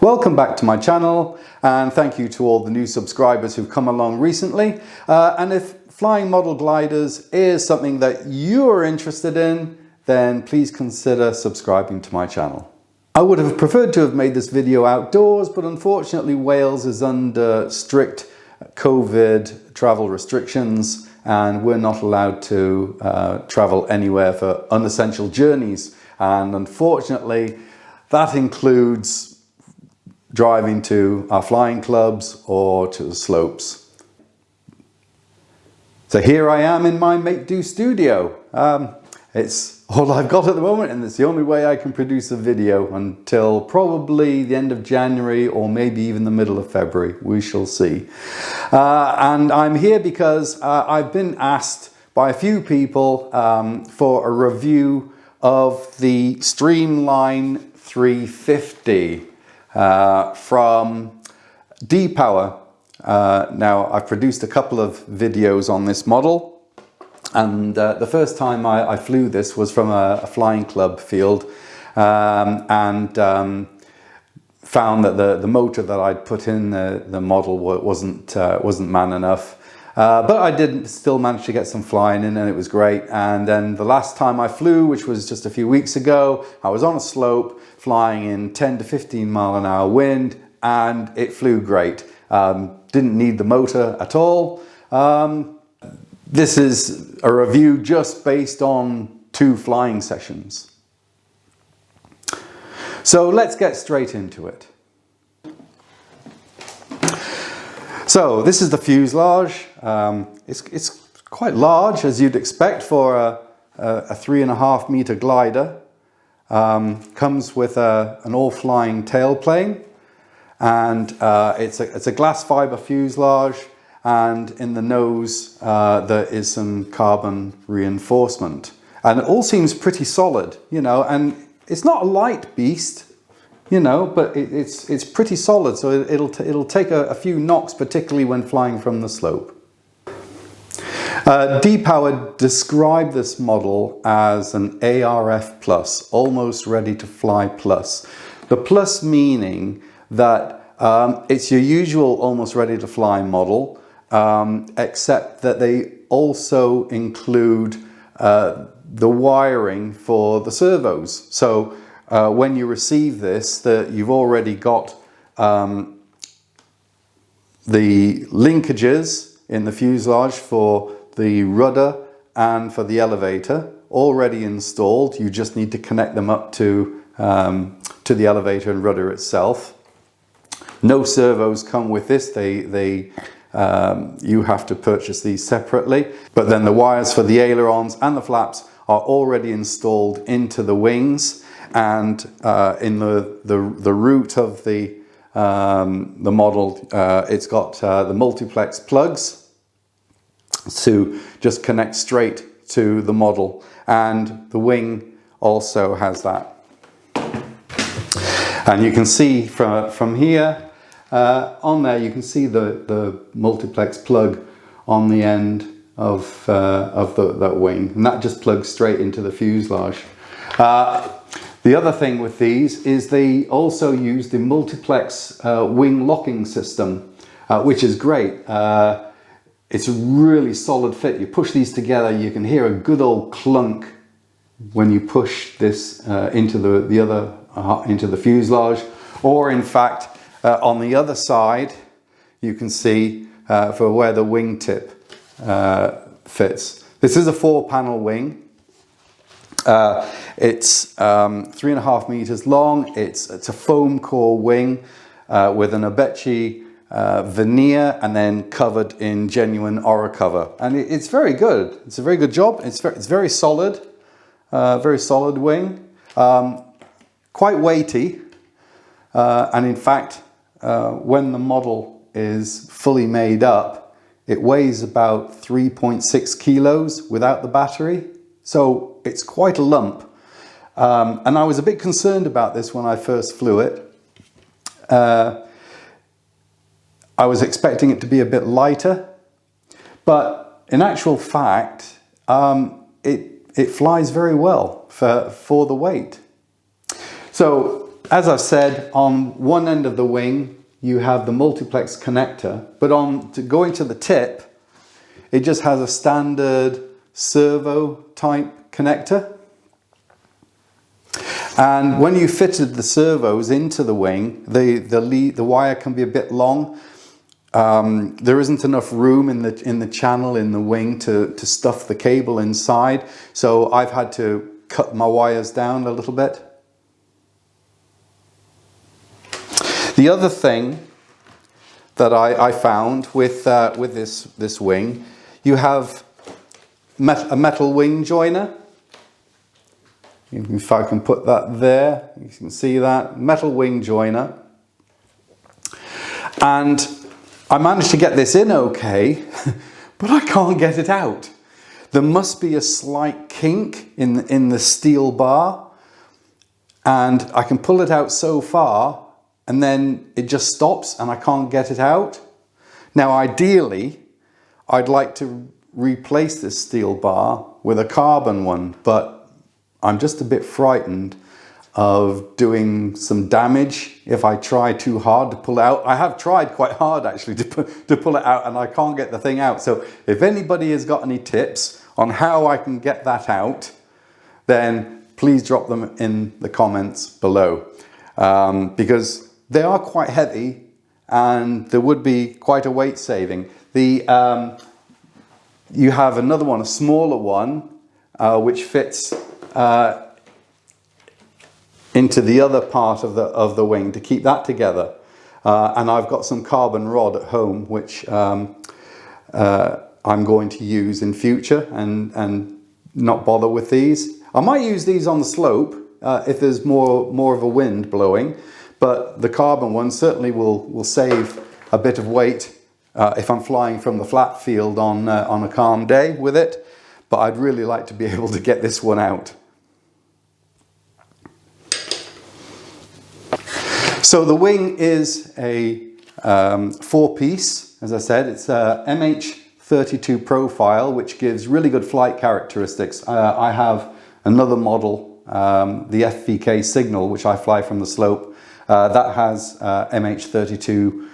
Welcome back to my channel, and thank you to all the new subscribers who've come along recently. And if flying model gliders is something that you're interested in, then please consider subscribing to my channel. I would have preferred to have made this video outdoors, but unfortunately Wales is under strict COVID travel restrictions and we're not allowed to travel anywhere for unessential journeys. And unfortunately, that includes driving to our flying clubs or to the slopes. So here I am in my make-do studio. It's all I've got at the moment, and it's the only way I can produce a video until probably the end of January or maybe even the middle of February. We shall see. And I'm here because I've been asked by a few people for a review of the Streamline 350 from D-Power. Now, I've produced a couple of videos on this model. And the first time I flew this was from a flying club field and found that the motor that I'd put in the model wasn't man enough. But I did still manage to get some flying in, and it was great. And then the last time I flew, which was just a few weeks ago, I was on a slope flying in 10 to 15 mile an hour wind, and it flew great. Didn't need the motor at all. This is a review just based on 2 flying sessions. So let's get straight into it. So this is the fuselage. It's quite large, as you'd expect for a 3.5 meter glider. Comes with an all-flying tailplane, and it's a glass fiber fuselage. And in the nose there is some carbon reinforcement, and it all seems pretty solid, you know, and it's not a light beast, you know, but it's pretty solid, so it'll take a few knocks, particularly when flying from the slope. D-Power described this model as an ARF plus, almost ready to fly plus. The plus meaning that it's your usual almost ready to fly model, except that they also include the wiring for the servos. So when you receive this, you've already got the linkages in the fuselage for the rudder and for the elevator already installed. You just need to connect them up to the elevator and rudder itself. No servos come with this. You have to purchase these separately, but then the wires for the ailerons and the flaps are already installed into the wings, and in the root of the model, it's got the multiplex plugs to just connect straight to the model, and the wing also has that. And you can see from here, on there you can see the multiplex plug on the end of that wing, and that just plugs straight into the fuselage. The other thing with these is they also use the multiplex wing locking system, which is great. It's a really solid fit. You push these together, you can hear a good old clunk when you push this into the fuselage, or in fact on the other side you can see for where the wingtip fits. This is a 4-panel wing. It's 3.5 meters long. It's a foam core wing with an Abechi veneer and then covered in genuine Aura cover, and it's very good. It's a very good job. It's very solid, very solid wing, quite weighty, and in fact when the model is fully made up, it weighs about 3.6 kilos without the battery, so it's quite a lump. And I was a bit concerned about this when I first flew it. I was expecting it to be a bit lighter, but in actual fact, it flies very well for the weight. So As I've said, on one end of the wing, you have the multiplex connector, but going to the tip, it just has a standard servo type connector. And when you fitted the servos into the wing, the wire can be a bit long. There isn't enough room in the channel in the wing to stuff the cable inside, so I've had to cut my wires down a little bit. The other thing that I found with this wing, you have a metal wing joiner. If I can put that there, you can see that metal wing joiner. And I managed to get this in okay, but I can't get it out. There must be a slight kink in the steel bar, and I can pull it out so far and then it just stops and I can't get it out. Now ideally, I'd like to replace this steel bar with a carbon one, but I'm just a bit frightened of doing some damage if I try too hard to pull it out. I have tried quite hard actually to pull it out, and I can't get the thing out. So if anybody has got any tips on how I can get that out, then please drop them in the comments below, because they are quite heavy and there would be quite a weight saving. You have another one, a smaller one, which fits into the other part of the wing to keep that together. And I've got some carbon rod at home, which I'm going to use in future and not bother with these. I might use these on the slope if there's more of a wind blowing, but the carbon one certainly will save a bit of weight if I'm flying from the flat field on a calm day with it. But I'd really like to be able to get this one out. So the wing is a 4-piece, as I said. It's a MH32 profile, which gives really good flight characteristics. I have another model, the FVK Signal, which I fly from the slope. That has MH32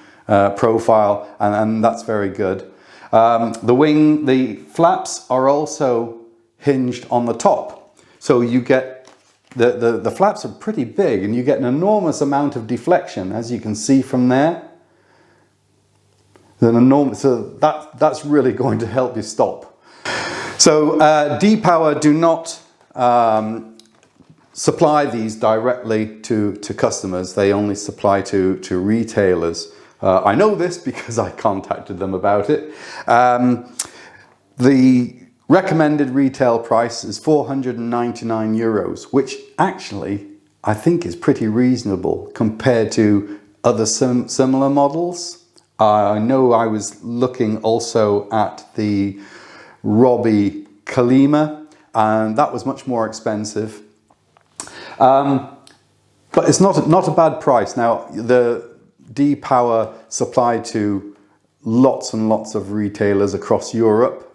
profile, and that's very good. The flaps are also hinged on the top, so you get the flaps are pretty big, and you get an enormous amount of deflection, as you can see from there. So that's really going to help you stop. So D-Power do not supply these directly to customers. They only supply to retailers. I know this because I contacted them about it. The recommended retail price is 499 euros, which actually I think is pretty reasonable compared to other similar models. I know I was looking also at the Robbie Kalima, and that was much more expensive. But it's not a bad price. Now, the D-Power supply to lots and lots of retailers across Europe.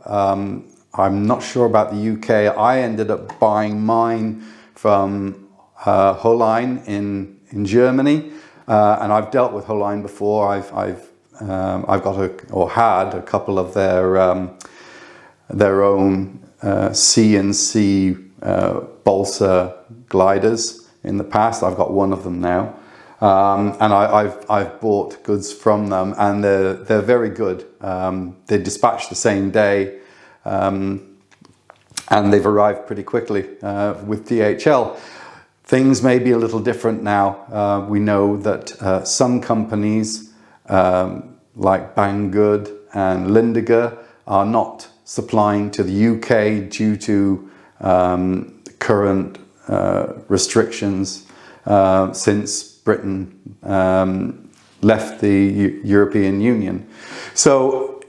I'm not sure about the UK. I ended up buying mine from Hollein in Germany, and I've dealt with Hollein before. I've had a couple of their own CNC balsa gliders in the past. I've got one of them now, and I've bought goods from them, and they're very good. They dispatch the same day, and they've arrived pretty quickly with DHL. Things may be a little different now. We know that some companies like Banggood and Lindiger are not supplying to the UK due to current restrictions since Britain left the European Union. So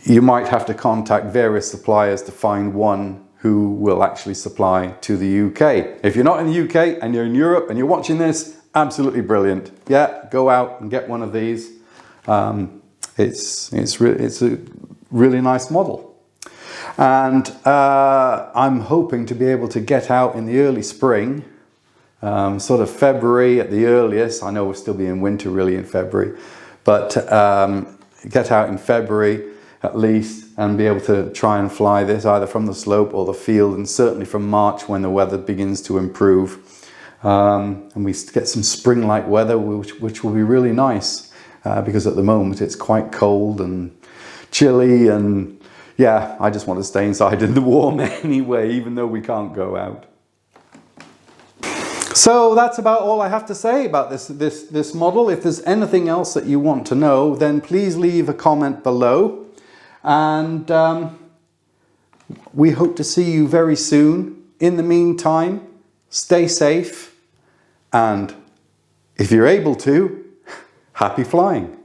you might have to contact various suppliers to find one who will actually supply to the UK. If you're not in the UK and you're in Europe and you're watching this, absolutely brilliant. Yeah, go out and get one of these. It's a really nice model. And I'm hoping to be able to get out in the early spring sort of February at the earliest. I know we'll still be in winter really in February, but get out in February at least and be able to try and fly this either from the slope or the field, and certainly from March when the weather begins to improve. And we get some spring-like weather, which will be really nice, because at the moment it's quite cold and chilly, and yeah, I just want to stay inside in the warm anyway, even though we can't go out. So that's about all I have to say about this model. If there's anything else that you want to know, then please leave a comment below. And we hope to see you very soon. In the meantime, stay safe, and if you're able to, happy flying.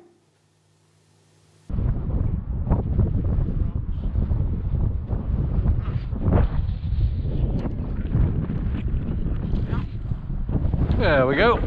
There we go.